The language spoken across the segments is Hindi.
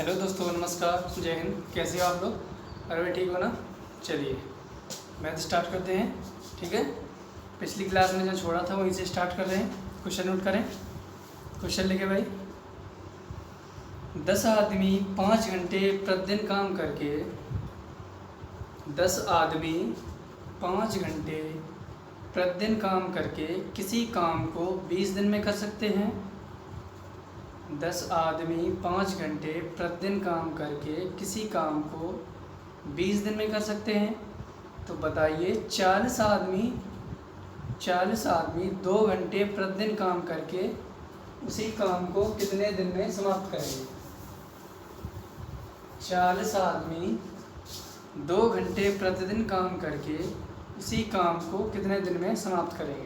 हेलो दोस्तों, नमस्कार, जय हिंद। कैसे हो आप लोग? अरे भाई ठीक हो ना? चलिए मैथ स्टार्ट करते हैं। ठीक है, पिछली क्लास में जो छोड़ा था वहीं से स्टार्ट कर रहे हैं। क्वेश्चन नोट करें। क्वेश्चन लिखे भाई। 10 आदमी 5 घंटे प्रतिदिन काम करके 10 आदमी 5 घंटे प्रतिदिन काम करके किसी काम को 20 दिन में कर सकते हैं। 10 आदमी 5 घंटे प्रतिदिन काम करके किसी काम को 20 दिन में कर सकते हैं। तो बताइए 40 आदमी 2 घंटे प्रतिदिन काम करके उसी काम को कितने दिन में समाप्त करेंगे? 40 आदमी 2 घंटे प्रतिदिन काम करके उसी काम को कितने दिन में समाप्त करेंगे?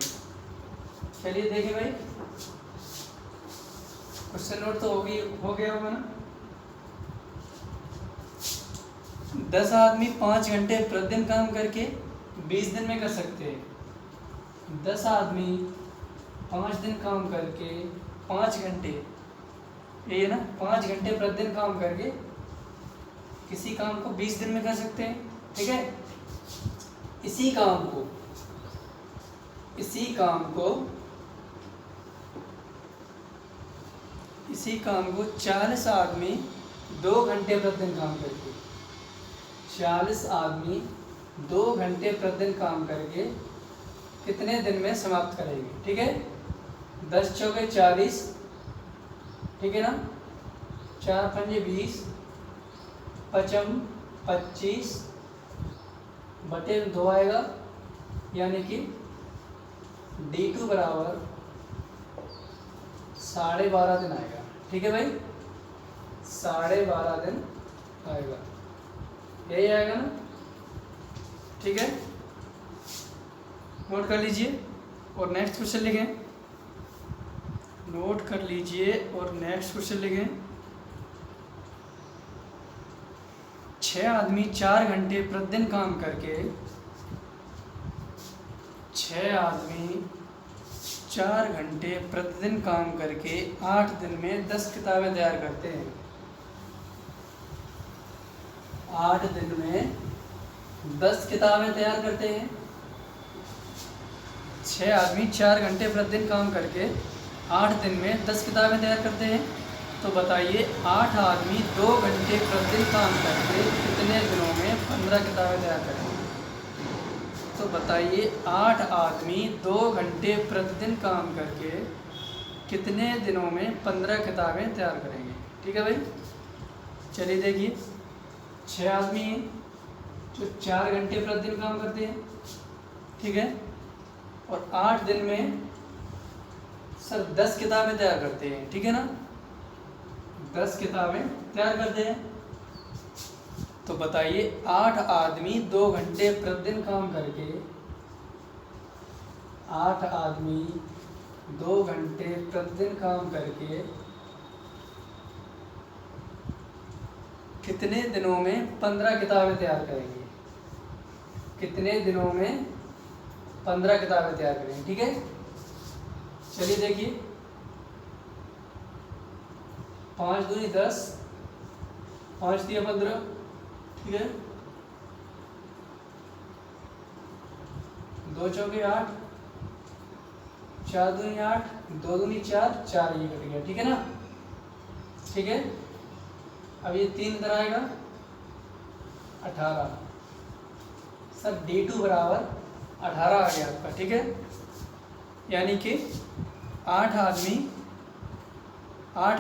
चलिए देखें भाई, क्वेश्चन नोट तो हो गया होगा ना। 10 आदमी 5 घंटे प्रतिदिन काम करके 20 दिन में कर सकते हैं। 10 आदमी 5 दिन काम करके 5 घंटे, ये है ना, 5 घंटे प्रतिदिन काम करके किसी काम को 20 दिन में कर सकते हैं। ठीक है, इसी काम को 40 आदमी 2 घंटे प्रतिदिन काम करके 40 आदमी 2 घंटे प्रतिदिन काम करके कितने दिन में समाप्त करेंगे? ठीक है, 10 चौके 40, ठीक है ना, 4 पंजे 20, 5 25 बटे 2 आएगा, यानी कि D2 बराबर 12.5 दिन आएगा। ठीक है भाई, 12.5 दिन आएगा, यही आएगा ना। ठीक है, नोट कर लीजिए और नेक्स्ट क्वेश्चन लिखें। नोट कर लीजिए और नेक्स्ट क्वेश्चन लिखें। 6 आदमी 4 घंटे प्रतिदिन काम करके 6 आदमी 4 घंटे प्रतिदिन काम करके 8 दिन में 10 किताबें तैयार करते हैं। 8 दिन में 10 किताबें तैयार करते हैं। 6 आदमी 4 घंटे प्रतिदिन काम करके 8 दिन में 10 किताबें तैयार करते हैं। तो बताइए 8 आदमी 2 घंटे प्रतिदिन काम करके कितने दिनों में 15 किताबें तैयार करेंगे? तो बताइए 8 आदमी 2 घंटे प्रतिदिन काम करके कितने दिनों में 15 किताबें तैयार करेंगे? ठीक है भाई, चलिए देखिए। 6 आदमी हैं जो 4 घंटे प्रतिदिन काम करते हैं, ठीक है, और 8 दिन में सर 10 किताबें तैयार करते हैं। ठीक है ना, 10 किताबें तैयार करते हैं। तो बताइए 8 आदमी 2 घंटे प्रतिदिन काम करके 8 आदमी 2 घंटे प्रतिदिन काम करके कितने दिनों में 15 किताबें तैयार करेंगे? कितने दिनों में 15 किताबें तैयार करेंगे? ठीक है, चलिए देखिए। 5 दूनी 10, 5 दिया 15, ठीक है, 2 चौके 8, 4 दूनी 8, 2 दूनी 4, 4 ये कट गया। ठीक है ना, ठीक है। अब ये 3 इधर आएगा, 18 सर D2 बराबर 18 आ गया आपका। ठीक है, यानी कि 8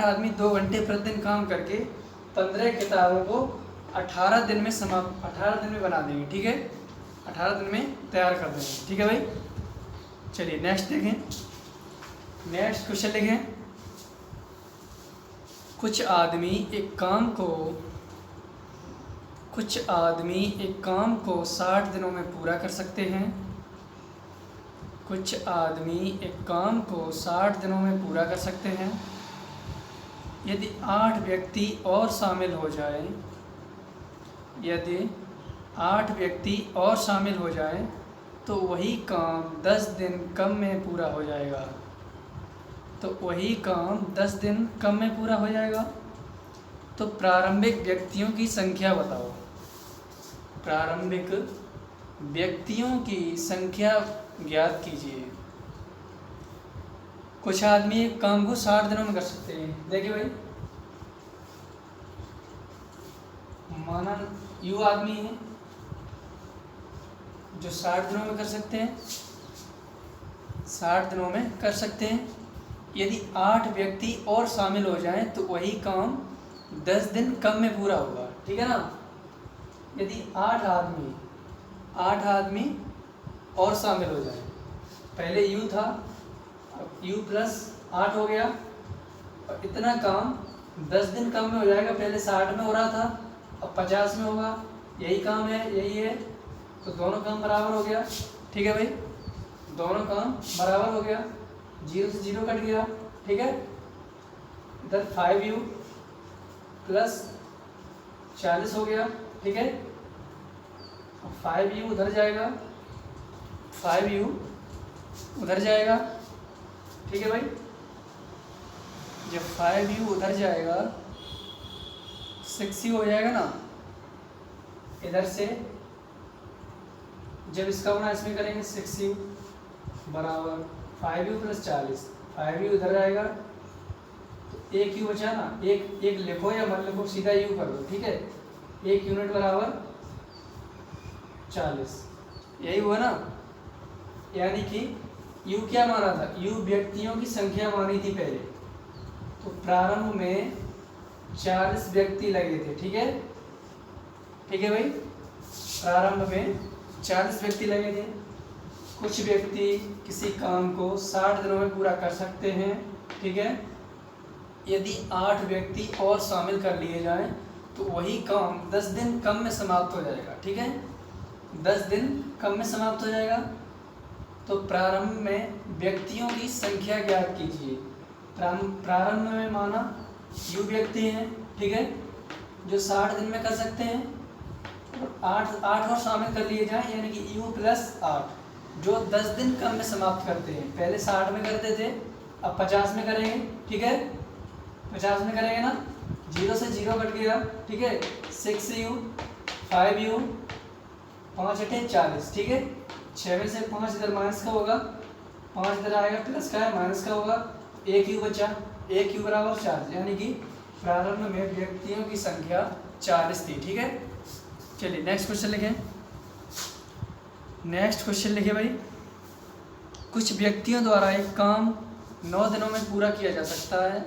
आदमी 2 घंटे प्रतिदिन काम करके 15 किताबों को 18 दिन में बना देंगे। ठीक है, 18 दिन में तैयार कर देंगे। ठीक है भाई, चलिए नेक्स्ट देखें। नेक्स्ट क्वेश्चन लिखें। कुछ आदमी एक काम को 60 दिनों में पूरा कर सकते हैं। कुछ आदमी एक काम को 60 दिनों में पूरा कर सकते हैं। यदि 8 व्यक्ति और शामिल हो जाएं, तो वही काम 10 दिन कम में पूरा हो जाएगा। तो प्रारंभिक व्यक्तियों की संख्या बताओ। प्रारंभिक व्यक्तियों की संख्या ज्ञात कीजिए। कुछ आदमी एक काम को 60 दिनों में कर सकते हैं। देखिए भाई, माना यू आदमी है जो 60 दिनों में कर सकते हैं, 60 दिनों में कर सकते हैं। यदि 8 व्यक्ति और शामिल हो जाएं तो वही काम 10 दिन कम में पूरा होगा। ठीक है ना। यदि 8 आदमी और शामिल हो जाएं, पहले यू था, अब यू प्लस 8 हो गया, और इतना काम 10 दिन कम में हो जाएगा। पहले 60 में हो रहा था, अब 50 में होगा। यही काम है, यही है, तो दोनों काम बराबर हो गया। ठीक है भाई, दोनों काम बराबर हो गया, 0 से 0 कट गया। ठीक है, इधर 5u प्लस 40 हो गया। ठीक है, 5u उधर जाएगा, 5u उधर जाएगा। ठीक है भाई, जब 5u उधर जाएगा 6u हो जाएगा ना। इधर से जब इसका होना इसमें करेंगे 6u बराबर 5u प्लस 40, 5u उधर जाएगा तो 1u बचा ना। एक लिखो या मत लिखो, सीधा u कर दो। ठीक है, 1 यूनिट बराबर 40, यही हुआ ना। यानी कि u क्या माना था, u व्यक्तियों की संख्या मानी थी पहले, तो प्रारंभ में 40 व्यक्ति लगे थे। ठीक है, ठीक है भाई, प्रारंभ में 40 व्यक्ति लगे थे। कुछ व्यक्ति किसी काम को 60 दिनों में पूरा कर सकते हैं। ठीक है, यदि 8 व्यक्ति और शामिल कर लिए जाएं तो वही काम 10 दिन कम में समाप्त हो जाएगा। ठीक है, 10 दिन कम में समाप्त हो जाएगा। तो प्रारंभ में व्यक्तियों की संख्या ज्ञात कीजिए। प्रारंभ में माना यू व्यक्ति हैं, ठीक है, जो 60 दिन में कर सकते हैं, और 8 और शामिल कर लिए जाएं, यानी कि यू प्लस 8 जो 10 दिन कम में समाप्त करते हैं। पहले 60 में करते थे, अब 50 में करेंगे। ठीक है, 50 में करेंगे ना, 0 से 0 कट गया। ठीक है, 6u 5u 5 8 40। ठीक है, 6 में से 5 इधर माइनस का होगा, 5 इधर आएगा, प्लस का है माइनस का होगा, 1u बचा, 1u बराबर 40, यानी कि प्रारंभ में व्यक्तियों की संख्या 40 थी। ठीक है, चलिए नेक्स्ट क्वेश्चन लिखें। नेक्स्ट क्वेश्चन लिखिए भाई, कुछ व्यक्तियों द्वारा एक काम 9 दिनों में पूरा किया जा सकता है।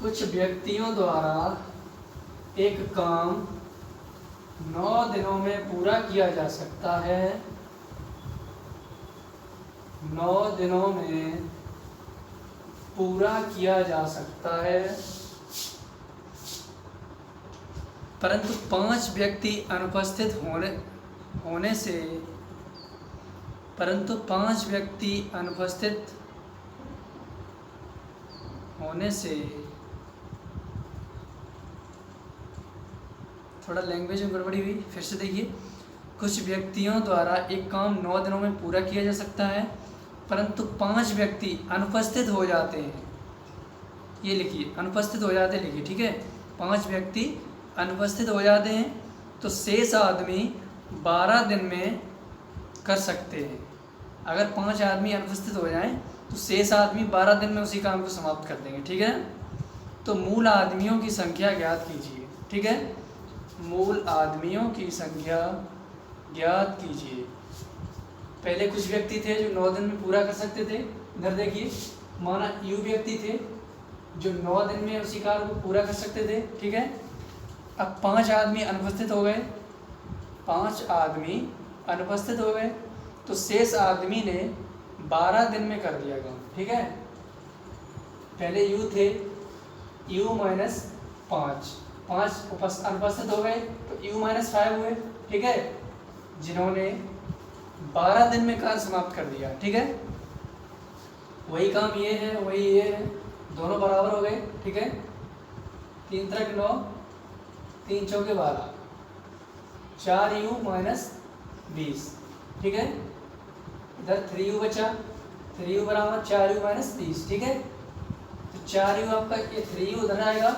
कुछ व्यक्तियों द्वारा एक काम 9 दिनों में पूरा किया जा सकता है। 9 दिनों में पूरा किया जा सकता है, परंतु 5 व्यक्ति अनुपस्थित होने से थोड़ा लैंग्वेज में गड़बड़ी हुई, फिर से देखिए। कुछ व्यक्तियों द्वारा एक काम 9 दिनों में पूरा किया जा सकता है, परंतु 5 व्यक्ति अनुपस्थित हो जाते हैं। ये लिखिए, अनुपस्थित हो जाते लिखिए। ठीक है, 5 व्यक्ति अनुपस्थित हो जाते हैं, तो शेष आदमी 12 दिन में कर सकते हैं। अगर 5 आदमी अनुपस्थित हो जाएं तो शेष आदमी 12 दिन में उसी काम को समाप्त कर देंगे। ठीक है, तो मूल आदमियों की संख्या ज्ञात कीजिए। ठीक है, मूल आदमियों की संख्या ज्ञात कीजिए। पहले कुछ व्यक्ति थे जो 9 दिन में पूरा कर सकते थे। इधर देखिए, माना यू व्यक्ति थे जो 9 दिन में उसी कार्य को पूरा कर सकते थे। ठीक है, अब 5 आदमी अनुपस्थित हो गए, 5 आदमी अनुपस्थित हो गए, तो शेष आदमी ने 12 दिन में कर दिया काम। ठीक है, पहले यू थे, यू माइनस 5 अनुपस्थित हो गए, तो यू माइनस 5 हुए। ठीक है, जिन्होंने 12 दिन में कार्य समाप्त कर दिया। ठीक है, वही काम ये है, वही ये है, दोनों बराबर हो गए। ठीक है, 3 त्रिक 9, 3 चौके 12, 4u माइनस 20। ठीक है, इधर 3u बचा, 3u बराबर 4u माइनस 30। ठीक है, तो 4u आपका, ये 3u उधर आएगा,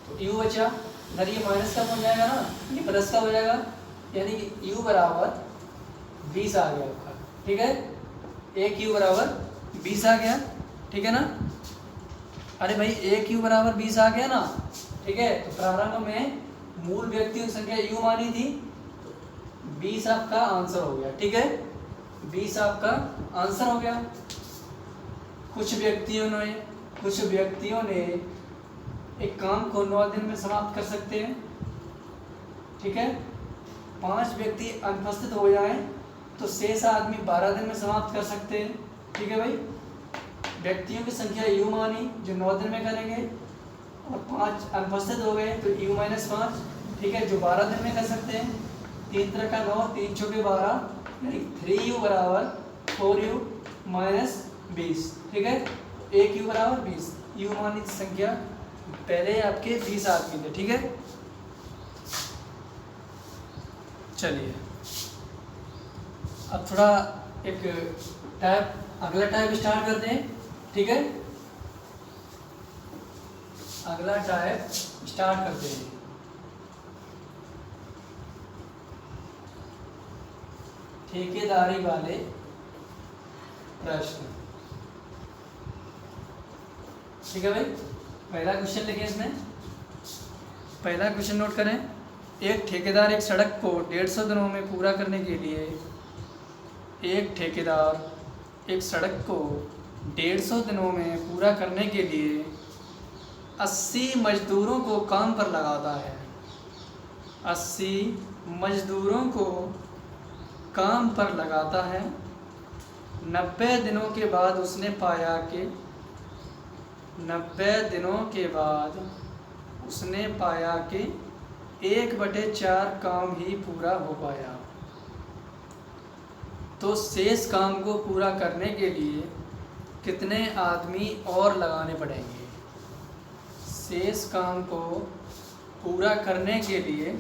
तो u बचा, इधर ये माइनस का हो जाएगा ना, ये प्लस का हो जाएगा, यानी कि u बराबर 20 आ गया आपका। ठीक है, एक u बराबर 20 आ गया। ठीक है ना, अरे भाई एक u बराबर 20 आ गया ना। ठीक है, तो प्रारंभ में मूल व्यक्तियों की संख्या u मानी थी, 20 आपका आंसर हो गया। ठीक है, 20 आपका आंसर हो गया। कुछ व्यक्तियों ने एक काम को 9 दिन में समाप्त कर सकते हैं। ठीक है, 5 व्यक्ति अनुपस्थित हो जाएं तो शेष आदमी 12 दिन में समाप्त कर सकते हैं। ठीक है भाई, व्यक्तियों की संख्या u मानी जो 9 दिन में करेंगे, और 5 अनुपस्थित हो गए तो u माइनस 5। ठीक है, जो 12 दिन में कर सकते हैं। 3 तरह का 9, 3 चौके 12, यानी 3u बराबर 4u माइनस 20। ठीक है, एक u बराबर 20, u मानी संख्या पहले आपके 20 आदमी थे। ठीक है, चलिए अब थोड़ा एक टाइप, अगला टाइप स्टार्ट करते हैं। ठीक है, अगला टाइप स्टार्ट करते हैं। ठेकेदारी वाले प्रश्न। ठीक है भाई, पहला क्वेश्चन लिखें इसमें। पहला क्वेश्चन नोट करें। एक ठेकेदार एक सड़क को 150 दिनों में पूरा करने के लिए, एक ठेकेदार एक सड़क को 150 दिनों में पूरा करने के लिए 80 मजदूरों को काम पर लगाता है। 80 मजदूरों को काम पर लगाता है। 90 दिनों के बाद उसने पाया कि 90 दिनों के बाद उसने पाया कि 1/4 काम ही पूरा हो पाया। तो शेष काम को पूरा करने के लिए कितने आदमी और लगाने पड़ेंगे? शेष काम को पूरा करने के लिए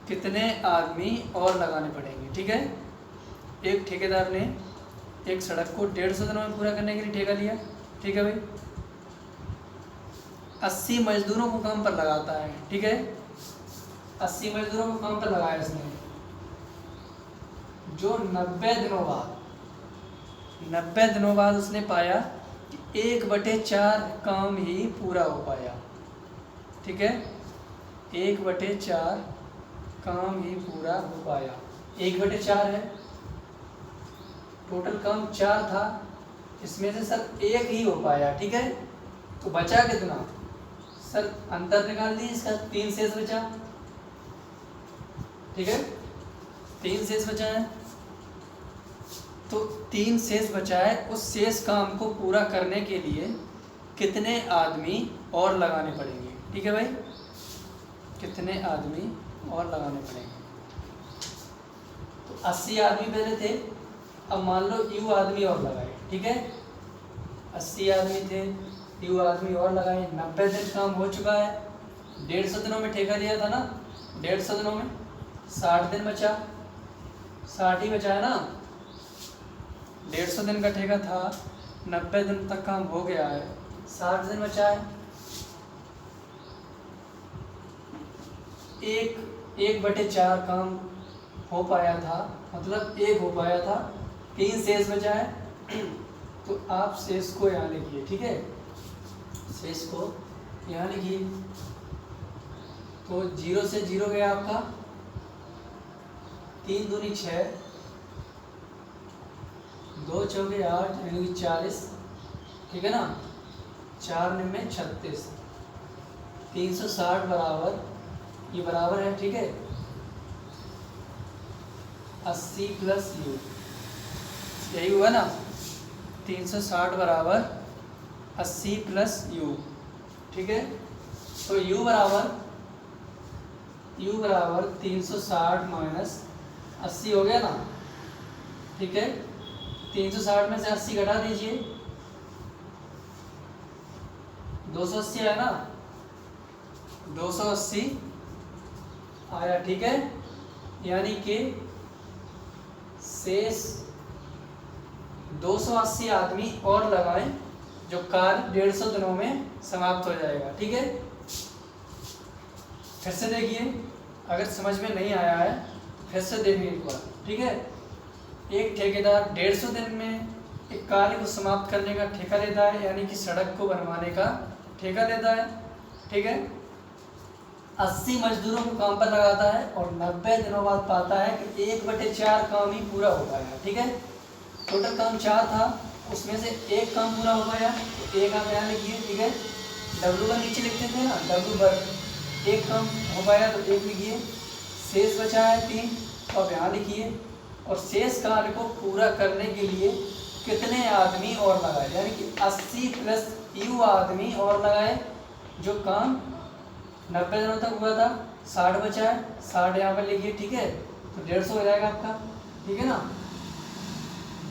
कितने आदमी और लगाने पड़ेंगे? ठीक है, एक ठेकेदार ने एक सड़क को 150 दिनों में पूरा करने के लिए ठेका लिया। ठीक है भाई, 80 मजदूरों को काम पर लगाता है। ठीक है, 80 मजदूरों को काम पर लगाया इसने, जो 90 दिनों बाद उसने पाया कि 1/4 काम ही पूरा हो पाया। ठीक है, 1/4 काम ही पूरा हो पाया। 1/4 है, टोटल काम 4 था, इसमें से सर 1 ही हो पाया। ठीक है, तो बचा कितना सर? अंतर निकाल दी इसका, 3 शेष बचा। ठीक है, 3 शेष बचा है, तो 3 शेष बचा है। उस शेष काम को पूरा करने के लिए कितने आदमी और लगाने पड़ेंगे? ठीक है भाई, कितने आदमी और लगाने पड़ेंगे? तो 80 आदमी पहले थे, अब मान लो यू आदमी और लगाए। ठीक है, 80 आदमी थे, यू आदमी और लगाए। 90 दिन काम हो चुका है, 150 दिनों में ठेका लिया था ना, 150 दिनों में 60 दिन बचा, 60 ही बचा है ना। 150 दिन का ठेका था, 90 दिन तक काम हो गया है, 60 दिन बचा है। 1/4 काम हो पाया था, मतलब 1 हो पाया था, 3 शेष बचा है। तो आप शेष को यहाँ लिखिए। ठीक है, शेष को यहाँ लिखिए। तो 0 से 0 गया आपका, 3 दूनी 6, 2 चौके 8, यानी कि 40। ठीक है ना, 4 निम्न 36, 360 बराबर, ये बराबर है। ठीक है, 80 प्लस यू, यही हुआ ना, 360 बराबर 80 प्लस यू। ठीक है, तो u बराबर 360 माइनस 80 हो गया ना। ठीक है, 360 में से 80 घटा दीजिए, 280 आया ना, 280 आया। ठीक है, यानी कि शेष 280 आदमी और लगाएं, जो कार्य 150 दिनों में समाप्त हो जाएगा। ठीक है, फिर से देखिए, अगर समझ में नहीं आया है फिर से देखिए एक बार, ठीक है। एक ठेकेदार 150 दिन में एक कार्य को समाप्त करने का ठेका लेता है, यानी कि सड़क को बनवाने का ठेका लेता है, ठीक है। 80 मजदूरों को काम पर लगाता है और 90 दिनों बाद पाता है कि 1/4 काम ही पूरा हो पाया, ठीक है। टोटल काम 4 था, उसमें से एक काम पूरा हो पाया, तो एक आप यहाँ लिखिए, ठीक है। डब्लू का नीचे लिखते थे ना, डब्लू वर्ग, एक काम हो पाया तो एक लिखिए, शेष बचा है 3 तो आप यहाँ लिखिए। और शेष कार्य को पूरा करने के लिए कितने आदमी और लगाए, यानी कि 80 प्लस यू आदमी और लगाए। जो काम 90 दिनों तक हुआ था, 60 बचा है, 60 यहाँ पर लिखिए, ठीक है। तो 150 हो जाएगा आपका, ठीक है ना।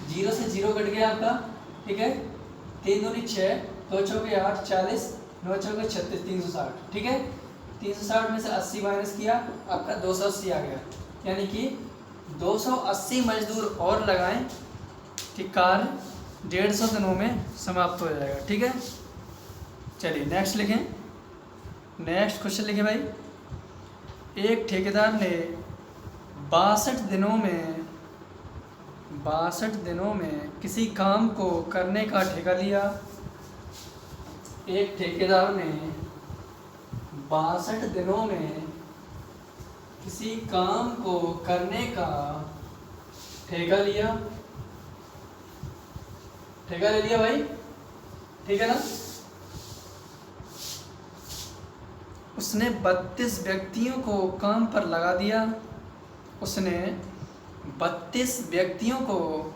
0 से 0 कट गया आपका, ठीक है। 3 दूनी 6, 2 चौके 8, 40, 9 चौके 36, 360, ठीक है। 360 में से 80 माइनस किया, आपका 280 आ गया, यानी कि 280 मजदूर और लगाएं कि कार्य 150 दिनों में समाप्त हो जाएगा, ठीक है। चलिए नेक्स्ट लिखें, नेक्स्ट क्वेश्चन लिखें भाई। एक ठेकेदार ने 62 दिनों में किसी काम को करने का ठेका लिया। एक ठेकेदार ने 62 दिनों में किसी काम को करने का ठेका लिया, ठेका ले लिया भाई, ठीक है ना। उसने 32 व्यक्तियों को काम पर लगा दिया। उसने 32 व्यक्तियों को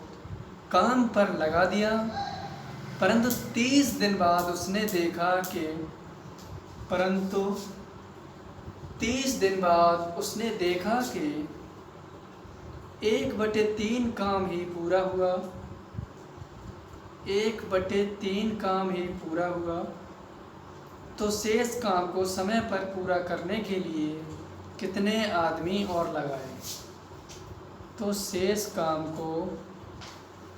काम पर लगा दिया, परंतु 30 दिन बाद उसने देखा कि परंतु 30 दिन बाद उसने देखा कि 1/3 काम ही पूरा हुआ, 1/3 काम ही पूरा हुआ। तो शेष काम को समय पर पूरा करने के लिए कितने आदमी और लगाए। तो शेष काम को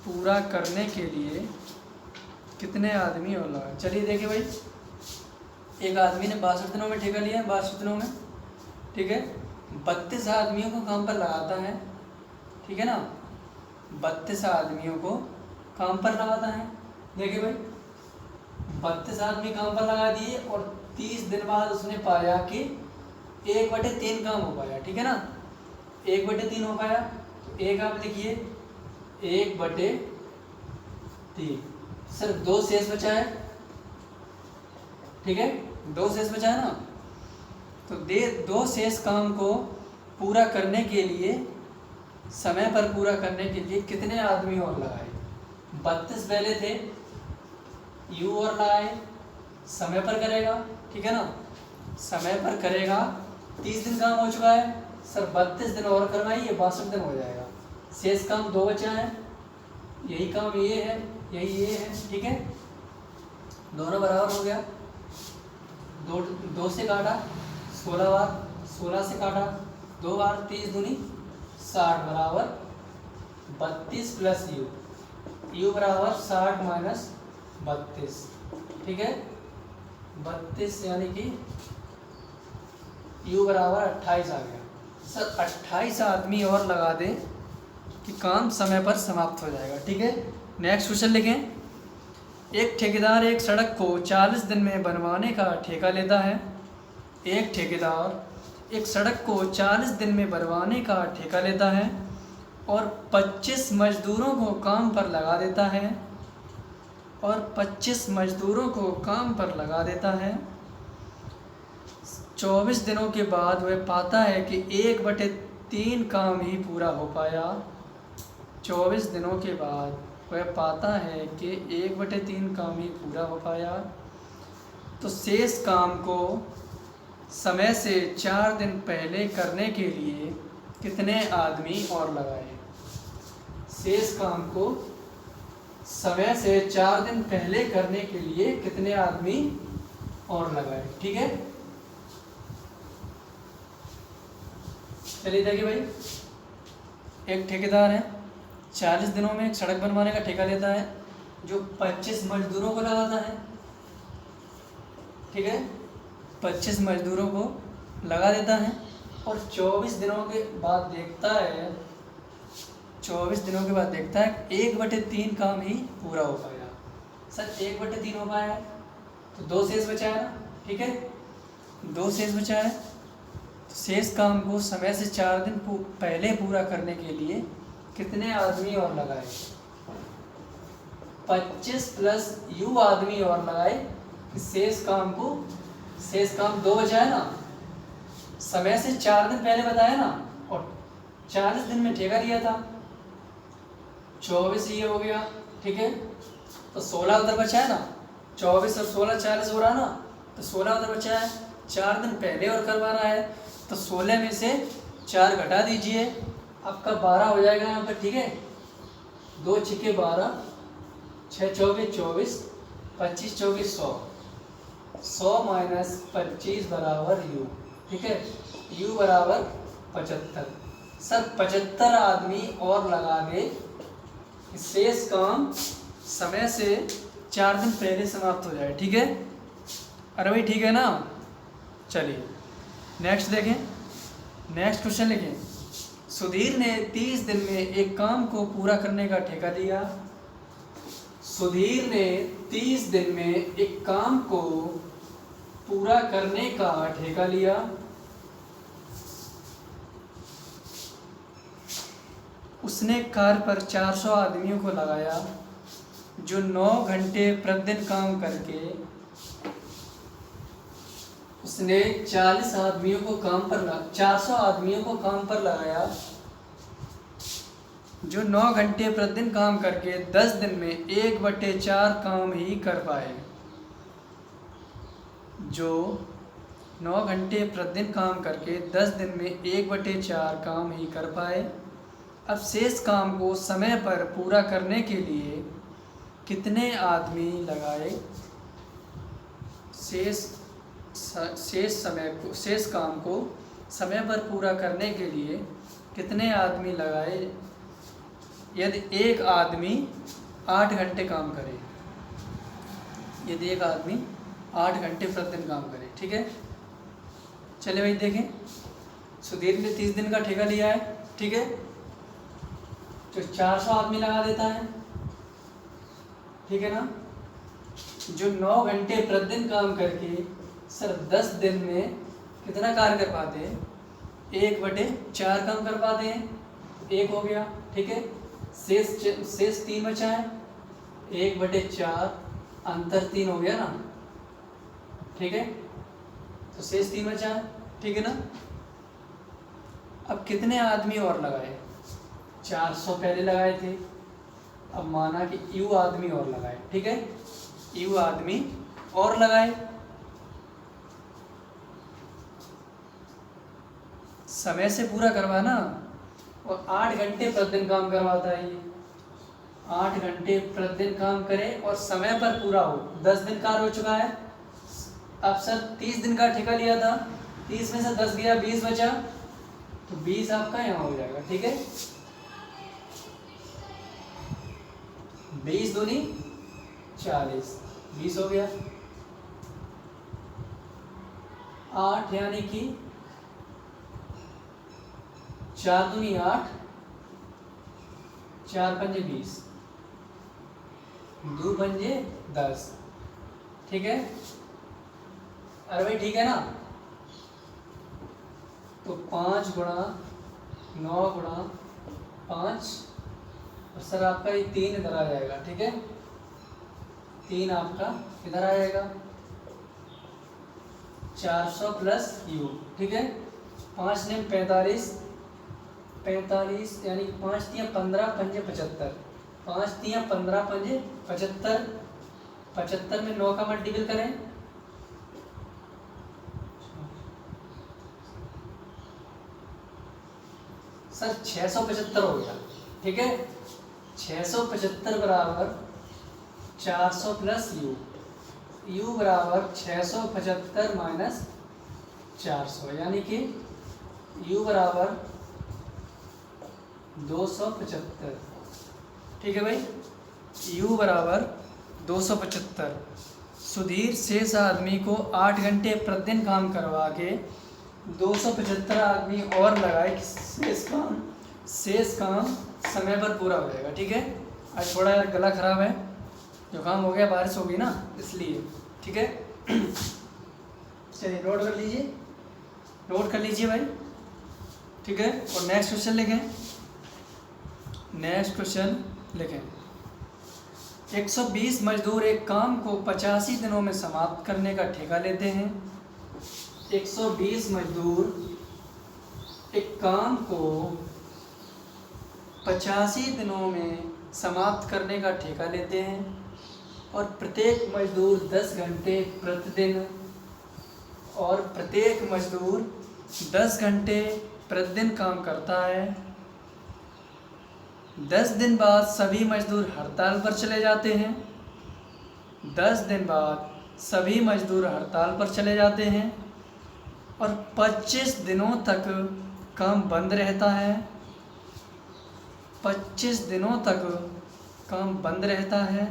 पूरा करने के लिए कितने आदमी और लगाए। चलिए देखिए भाई, एक आदमी ने 62 दिनों में ठेका लिया है, 62 दिनों में, ठीक है। 32 आदमियों को काम पर लगाता है, ठीक है ना। 32 आदमियों को काम पर लगाता है। देखिए भाई, 32 आदमी काम पर लगा दिए और 30 दिन बाद उसने पाया कि 1/3 काम हो पाया, ठीक है ना। 1/3 हो पाया, तो एक आप लिखिए 1/3, सिर्फ 2 शेष बचा है, ठीक है। 2 शेष बचा है ना, तो 2 शेष काम को पूरा करने के लिए, समय पर पूरा करने के लिए कितने आदमी और लगाए। 32 पहले थे, यू और लगाए, समय पर करेगा, ठीक है ना। समय पर करेगा, 30 दिन काम हो चुका है, सर 32 दिन और करवाइए, 62 दिन हो जाएगा। शेष काम 2 बचा है, यही काम ये है, यही ये है, ठीक है। दोनों बराबर हो गया, 2 से काटा 16 बार, 16 से काटा 2 बार, 30 दूनी 60 बराबर 32 प्लस यू, यू बराबर 60 माइनस 32, ठीक है। 32 यानी कि यू बराबर 28 आ गया। सर 28 आदमी और लगा दें कि काम समय पर समाप्त हो जाएगा, ठीक है। नेक्स्ट क्वेश्चन लिखें। एक ठेकेदार एक सड़क को 40 दिन में बनवाने का ठेका लेता है। एक ठेकेदार एक सड़क को 40 दिन में बनवाने का ठेका लेता है और 25 मजदूरों को काम पर लगा देता है, और 25 मजदूरों को काम पर लगा देता है। 24 दिनों के बाद वह पाता है कि 1/3 काम ही पूरा हो पाया। 24 दिनों के बाद वह पाता है कि 1/3 काम ही पूरा हो पाया। तो शेष काम को समय से 4 दिन पहले करने के लिए कितने आदमी और लगाए। शेष काम को समय से 4 दिन पहले करने के लिए कितने आदमी और लगाए, ठीक है। चलिए देखिए भाई, एक ठेकेदार है, 40 दिनों में एक सड़क बनवाने का ठेका लेता है, जो 25 मजदूरों को लगाता है, ठीक है। 25 मजदूरों को लगा देता है और 24 दिनों के बाद देखता है 1/3 काम ही पूरा हो पाया। सर 1/3 हो पाया है तो 2 शेष बचा है ना, ठीक है, 2 शेष बचा है। तो शेष काम को समय से 4 दिन पहले पूरा करने के लिए कितने आदमी और लगाए? 25 प्लस यू आदमी और लगाए। शेष काम 2 बचा है ना, समय से 4 दिन पहले बताया ना, और 40 दिन में ठेका दिया था। 24 ये हो गया, ठीक है, तो 16 उधर बचा है ना, 24 और 16 40 हो रहा ना, तो 16 उधर बचा है, 4 दिन पहले और करवा रहा है, तो 16 में से 4 घटा दीजिए, आपका 12 हो जाएगा यहाँ पर, ठीक है। 2 छिके 12, 6 चौके 24, 25 चौके 100, 100 माइनस 25 बराबर यू, ठीक है, यू बराबर 75। सर 75 आदमी और लगा दे, शेष काम समय से 4 दिन पहले समाप्त हो जाए, ठीक है। अरे भाई ठीक है ना, चलिए नेक्स्ट देखें, नेक्स्ट क्वेश्चन लिखें। सुधीर ने 30 दिन में एक काम को पूरा करने का ठेका दिया। सुधीर ने 30 दिन में एक काम को पूरा करने का ठेका लिया। उसने कार्य पर 400 आदमियों को लगाया जो 9 घंटे प्रतिदिन काम करके, उसने 400 आदमियों को काम पर लगाया जो 9 घंटे प्रतिदिन काम करके 10 दिन में 1/4 काम ही कर पाए। जो 9 घंटे प्रतिदिन काम करके 10 दिन में 1/4 काम ही कर पाए। अब शेष काम को समय पर पूरा करने के लिए कितने आदमी लगाए? शेष काम को समय पर पूरा करने के लिए कितने आदमी लगाए यदि एक आदमी 8 घंटे काम करे, यदि एक आदमी 8 घंटे प्रतिदिन काम करे, ठीक है। चलिए भाई देखें, सुधीर ने 30 दिन का ठेका लिया है, ठीक है, तो 400 आदमी लगा देता है, ठीक है ना, जो 9 घंटे प्रतिदिन काम करके सर 10 दिन में कितना कार्य कर पाते हैं? 1/4 काम कर पाते हैं, 1 हो गया, ठीक है। शेष 3 बचा है, 1/4 अंतर 3 हो गया ना, ठीक है, तो शेष 3 बचा है, ठीक है ना। अब कितने आदमी और लगाए? 400 पहले लगाए थे, अब माना कि यू आदमी और लगाए, ठीक है, यू आदमी और लगाए, समय से पूरा करवाना, और 8 घंटे प्रतिदिन काम करवाता है ये, 8 घंटे प्रतिदिन काम करे और समय पर पूरा हो। 10 दिन कार्य हो चुका है, अब सर 30 दिन का ठेका लिया था, 30 में से 10 गया, 20 बचा, तो 20 आपका यहाँ हो जाएगा, ठीक है। 20 दूनी 40, 20 हो गया। 8 यानी कि 4 दूनी 8, 4 पंजे 20, 2 पंजे 10, ठीक है। अरे भाई ठीक है ना, तो 5 गुणा 9 गुणा 5, और सर आपका ये 3 इधर आ जाएगा, ठीक है, 3 आपका इधर आ जाएगा, 400 प्लस यू, ठीक है। 5 ने 45 यानी 5 तियाँ 15 पंजे 75, 5 तियाँ 15 पंजे 75, 75 में 9 का मल्टीपल करें, सर 675 हो गया, ठीक है। 675 बराबर 400 प्लस यू बराबर 675 माइनस 400, यानी कि यू बराबर 275, ठीक है भाई, यू बराबर 275। सुधीर शेष आदमी को 8 घंटे प्रतिदिन काम करवा के 275 आदमी और लगाए कि शेष काम समय पर पूरा हो जाएगा। ठीक है, आज थोड़ा यार गला खराब है, जुकाम हो गया, बारिश होगी ना इसलिए। ठीक है, चलिए नोट कर लीजिए, नोट कर लीजिए भाई। ठीक है, और नेक्स्ट क्वेश्चन लिखें, नेक्स्ट क्वेश्चन लिखें। 120 मजदूर एक काम को 85 दिनों में समाप्त करने का ठेका लेते हैं। 120 मजदूर एक काम को 85 दिनों में समाप्त करने का ठेका लेते हैं और प्रत्येक मजदूर 10 घंटे प्रतिदिन और प्रत्येक मजदूर 10 घंटे प्रतिदिन काम करता है। 10 दिन बाद सभी मजदूर हड़ताल पर चले जाते हैं। 10 दिन बाद सभी मजदूर हड़ताल पर चले जाते हैं और 25 दिनों तक काम बंद रहता है। 25 दिनों तक काम बंद रहता है।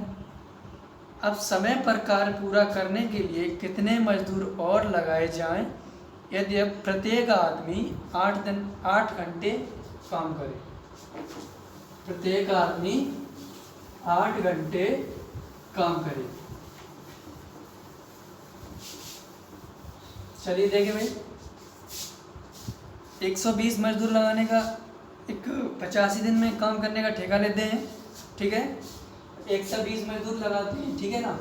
अब समय पर कार्य पूरा करने के लिए कितने मजदूर और लगाए जाएं यदि अब प्रत्येक आदमी 8 घंटे काम करे? प्रत्येक आदमी 8 घंटे काम करे। चलिए देखें भाई, 120 मजदूर लगाने का एक 85 दिन में काम करने का ठेका लेते हैं। ठीक है, 120 मजदूर लगाते हैं, ठीक है ना,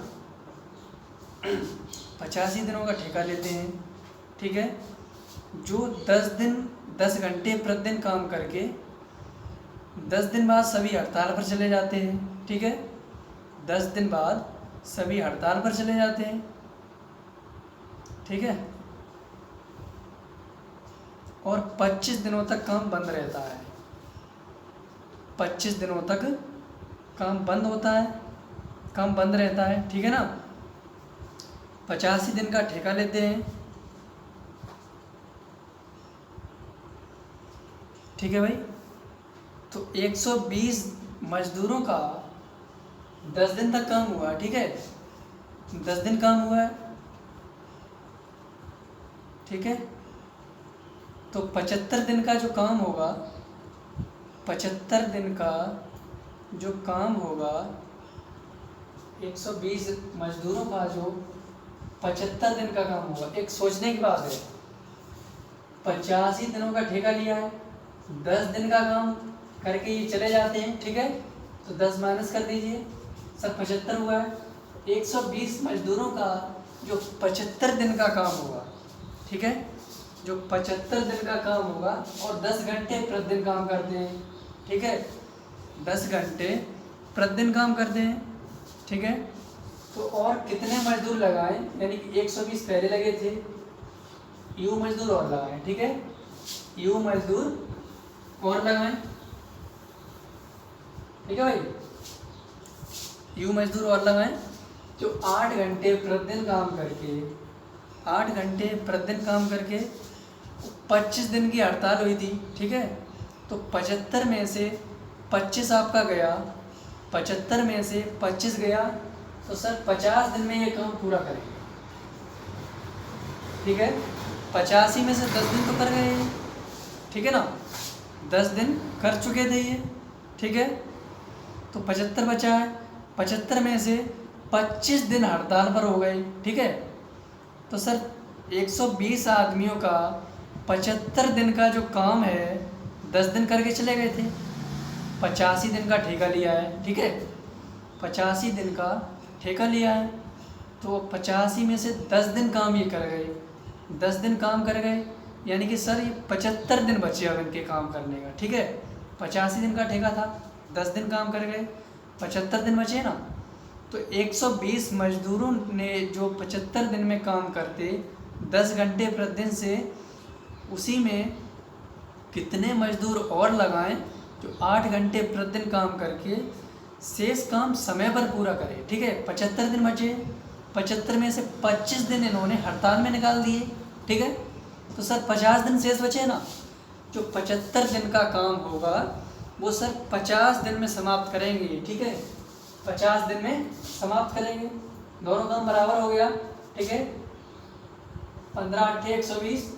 85 दिनों का ठेका लेते हैं। ठीक है, जो 10 घंटे प्रतिदिन काम करके 10 दिन बाद सभी हड़ताल पर चले जाते हैं। ठीक है, 10 दिन बाद सभी हड़ताल पर चले जाते हैं। ठीक है, और 25 दिनों तक काम बंद रहता है। 25 दिनों तक काम बंद होता है, काम बंद रहता है। ठीक है ना, 85 दिन का ठेका लेते हैं। ठीक है भाई, तो 120 मजदूरों का 10 दिन तक काम हुआ है। ठीक है, 10 दिन काम हुआ है। ठीक है, तो 75 दिन का जो काम होगा, 75 दिन का जो काम होगा, 120 मजदूरों का जो 75 दिन का काम होगा। एक सोचने की बात है, 85 दिनों का ठेका लिया है, 10 दिन का काम करके ये चले जाते हैं। ठीक है, तो 10 माइनस कर दीजिए, सब 75 हुआ है। 120 मजदूरों का जो 75 दिन का काम होगा, ठीक है, जो 75 दिन का काम होगा और 10 घंटे प्रतिदिन काम करते हैं। ठीक है, 10 घंटे प्रतिदिन काम करते हैं। ठीक है, तो और कितने मजदूर लगाएं, यानी कि 120 पहले लगे थे, यू मजदूर और लगाएं। ठीक है, यू मजदूर और लगाएं। ठीक है भाई, यू मजदूर और लगाएं जो 8 घंटे प्रतिदिन काम करके 8 घंटे प्रतिदिन काम करके 25 दिन की हड़ताल हुई थी। ठीक है, तो 75 में से 25 आपका गया, 75 में से 25 गया, तो सर 50 दिन में ये काम पूरा करेंगे। ठीक है, 85 में से 10 दिन तो कर गए ये, ठीक है ना, 10 दिन कर चुके थे ये। ठीक है, तो 75 बचा है, 75 में से 25 दिन हड़ताल पर हो गए। ठीक है, तो सर 120 आदमियों का 75 दिन का जो काम है 10 दिन करके चले गए थे, 85 दिन का ठेका लिया है। ठीक है, 85 दिन का ठेका लिया है, तो 85 में से 10 दिन काम ये कर गए, 10 दिन काम कर गए, यानी कि सर ये 75 दिन बचे अब इनके काम करने का। ठीक है, 85 दिन का ठेका था, 10 दिन काम कर गए, 75 दिन बचे ना, तो 120 मजदूरों ने जो 75 दिन में काम करते 10 घंटे प्रतिदिन से, उसी में कितने मजदूर और लगाएं जो 8 घंटे प्रतिदिन काम करके शेष काम समय पर पूरा करें। ठीक है, 75 दिन बचे, 75 में से 25 दिन इन्होंने हड़ताल में निकाल दिए। ठीक है, तो सर 50 दिन शेष बचे ना, जो 75 दिन का काम होगा वो सर 50 दिन में समाप्त करेंगे। ठीक है, 50 दिन में समाप्त करेंगे, दोनों काम बराबर हो गया। ठीक है, 15 8 120,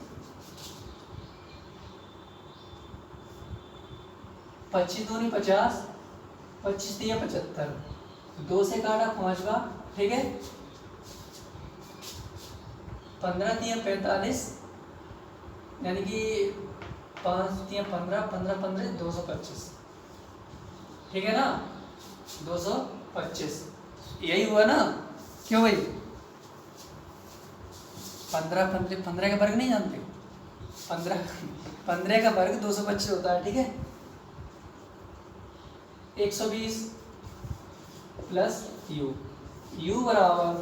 25 दूनी 50, 25 दिया 75, 2 से काटा 5वां, ठीक है। 15 दिया 45, यानी कि 5 दिया 15, 15 15 225, ठीक है ना, 225 यही हुआ ना। क्यों भाई? 15 का वर्ग नहीं जानते? 15 का वर्ग 225 होता है, ठीक है। 120 प्लस u बराबर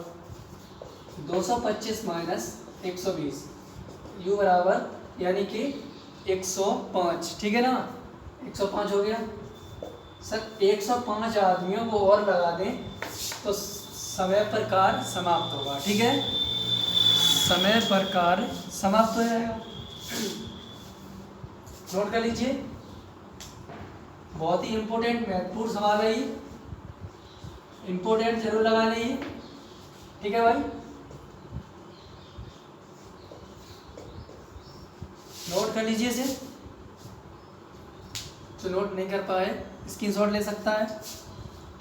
225 माइनस 120, u बराबर यानी कि 105, ठीक है ना। 105 हो गया सर। 105 आदमियों को और लगा दें तो समय पर कार्य समाप्त होगा, ठीक है। समय पर कार्य समाप्त हो जाएगा। नोट कर लीजिए, बहुत ही इंपॉर्टेंट महत्वपूर्ण सवाल है ये, इंपॉर्टेंट जरूर लगा लीजिए, ठीक है भाई। नोट कर लीजिए इसे, जो नोट नहीं कर पाए स्क्रीनशॉट ले सकता है,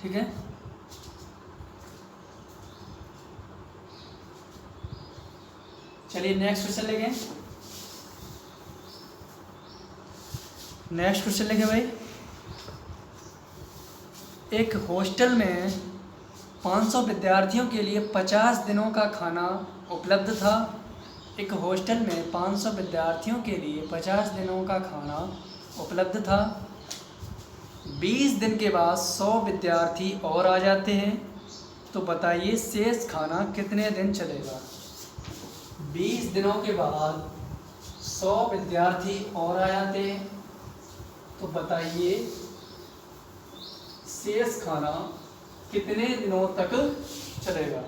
ठीक है। चलिए नेक्स्ट क्वेश्चन लेंगे। नेक्स्ट क्वेश्चन लेंगे भाई। एक हॉस्टल में 500 विद्यार्थियों के लिए 50 दिनों का खाना उपलब्ध था। एक हॉस्टल में 500 विद्यार्थियों के लिए 50 दिनों का खाना उपलब्ध था। 20 दिन के बाद 100 विद्यार्थी और आ जाते हैं, तो बताइए शेष खाना कितने दिन चलेगा। 20 दिनों के बाद 100 विद्यार्थी और आ जाते हैं, तो बताइए शेष खाना कितने दिनों तक चलेगा।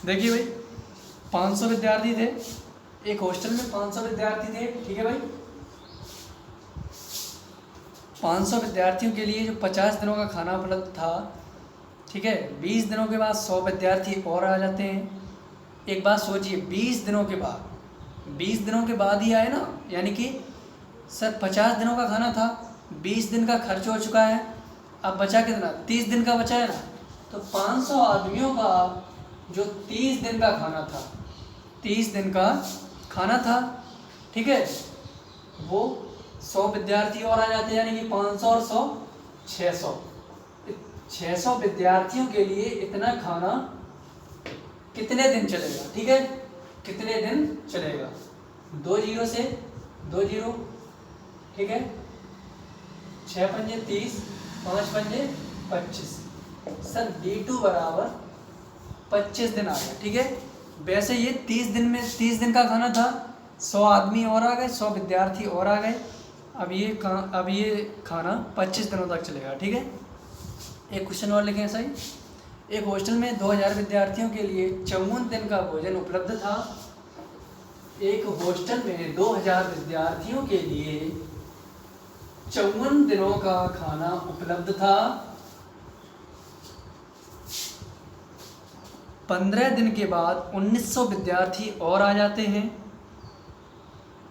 देखिए भाई, 500 विद्यार्थी थे, एक हॉस्टल में 500 विद्यार्थी थे, ठीक है भाई। 500 विद्यार्थियों के लिए जो 50 दिनों का खाना उपलब्ध था, ठीक है। 20 दिनों के बाद 100 विद्यार्थी और आ जाते हैं। एक बात सोचिए, 20 दिनों के बाद ही आए ना, यानी कि सर 50 दिनों का खाना था, 20 दिन का खर्च हो चुका है, अब बचा कितना? 30 दिन का बचा है ना। तो 500 आदमियों का जो 30 दिन का खाना था, 30 दिन का खाना था, ठीक है, वो 100 विद्यार्थी और आ जाते हैं, यानी कि 500 और 100 600 विद्यार्थियों के लिए इतना खाना कितने दिन चलेगा, ठीक है, कितने दिन चलेगा। 2 जीरो से 2 जीरो, ठीक है। 6 पंजे 30, 5 पंजे 25, सर D2 बराबर 25 दिन आ गया, ठीक है। वैसे ये 30 दिन में 30 दिन का खाना था, 100 आदमी और आ गए, 100 विद्यार्थी और आ गए। अब ये खाना 25 दिनों तक चलेगा, ठीक है। एक क्वेश्चन और लिखें ऐसा ही। एक हॉस्टल में 2000 विद्यार्थियों के लिए 54 दिन का भोजन उपलब्ध था। एक हॉस्टल में 2000 विद्यार्थियों के लिए 54 दिनों का खाना उपलब्ध था। 15 दिन के बाद 1900 विद्यार्थी और आ जाते हैं,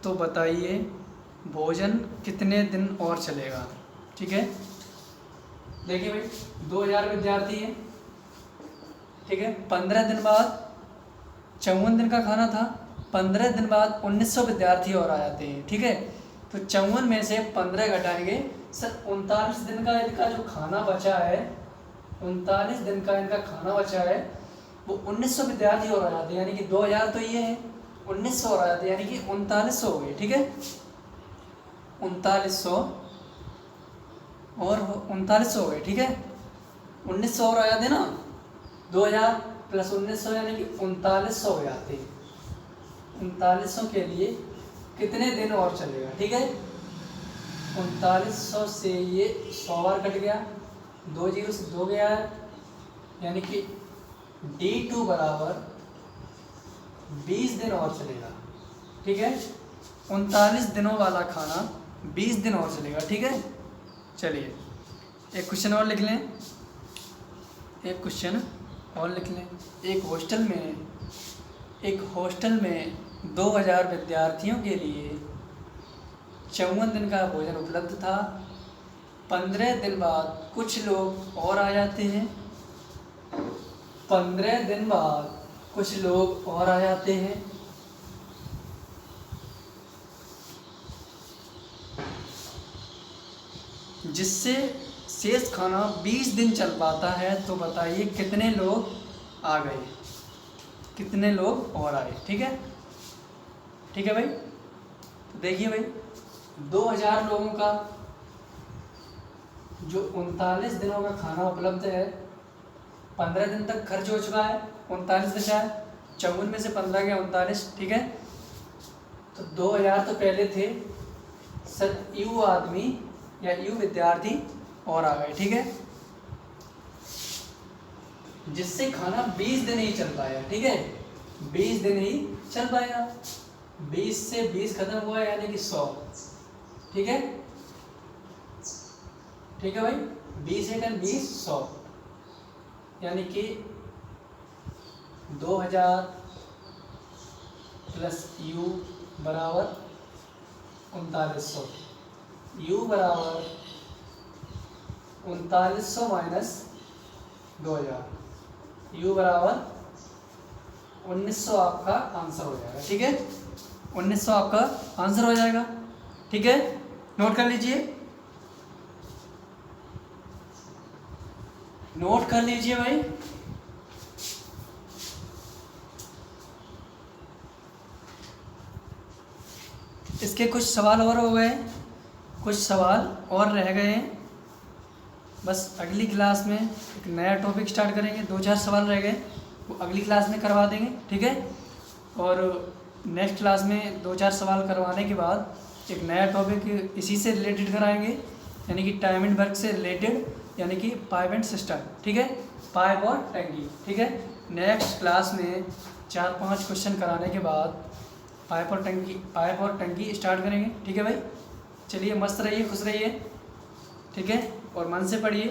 तो बताइए भोजन कितने दिन और चलेगा, ठीक है। देखिए भाई, 2000 विद्यार्थी हैं, ठीक है। 15 दिन बाद 54 दिन का खाना था, 15 दिन बाद 1900 विद्यार्थी और आ जाते हैं, ठीक है। तो 54 में से 15 घटाएंगे, सर 39 दिन का इनका जो खाना बचा है, 39 दिन का इनका खाना बचा है, वो 1900 विद्यार्थी और आ जाते हैं, यानी कि 2000 तो ये है, 1900 और आ जाते हैं, यानी कि 3900 हो गए, ठीक है। 3900 और 3900 हो गए, ठीक है। 1900 और आ जाते ना, 2000 प्लस 1900 यानी कि 3900 हो जाते हैं। 3900 के लिए कितने दिन और चलेगा, ठीक है। 3900 से ये 100 बार कट गया, 2 जीरो से 2 गया है, यानी कि D2 बराबर 20 दिन और चलेगा, ठीक है। 39 दिनों वाला खाना 20 दिन और चलेगा, ठीक है। चलिए एक क्वेश्चन और लिख लें, एक क्वेश्चन और लिख लें। एक हॉस्टल में 2000 विद्यार्थियों के लिए 54 दिन का भोजन उपलब्ध था। 15 दिन बाद कुछ लोग और आ जाते हैं, 15 दिन बाद कुछ लोग और आ जाते हैं, जिससे शेष खाना 20 दिन चल पाता है। तो बताइए कितने लोग आ गए, कितने लोग और आए। ठीक है, ठीक है भाई। तो देखिए भाई, 2000 लोगों का जो 39 दिनों का खाना उपलब्ध है, 15 दिन तक खर्च हो चुका है, 39 बचा है, 54 में से 15 गया 39। ठीक है, तो 2000 तो पहले थे, यू आदमी या यू विद्यार्थी और आ गए। ठीक है, जिससे खाना 20 दिन ही चल पाया। ठीक है, 20 दिन ही चल पाएगा। 20 से 20 खत्म हुआ यानी कि 100। ठीक है, ठीक है भाई, 20 एकन 20 100 यानी कि 2000 प्लस यू बराबर 3900, यू बराबर 3900 माइनस 2000, यू बराबर 1900 आपका आंसर हो जाएगा। ठीक है, 1900 आपका आंसर हो जाएगा। ठीक है, नोट कर लीजिए, नोट कर लीजिए भाई। इसके कुछ सवाल और हो गए, कुछ सवाल और रह गए हैं। बस अगली क्लास में एक नया टॉपिक स्टार्ट करेंगे। 2-4 सवाल रह गए, वो अगली क्लास में करवा देंगे। ठीक है, और नेक्स्ट क्लास में 2-4 सवाल करवाने के बाद एक नया टॉपिक इसी से रिलेटेड कराएंगे, यानी कि टाइम एंड वर्क से रिलेटेड, यानी कि पाइप एंड सिस्टम। ठीक है, पाइप और टंकी। ठीक है, नेक्स्ट क्लास में 4-5 क्वेश्चन कराने के बाद पाइप और टंकी स्टार्ट करेंगे। ठीक है भाई, चलिए, मस्त रहिए, खुश रहिए। ठीक है, और मन से पढ़िए।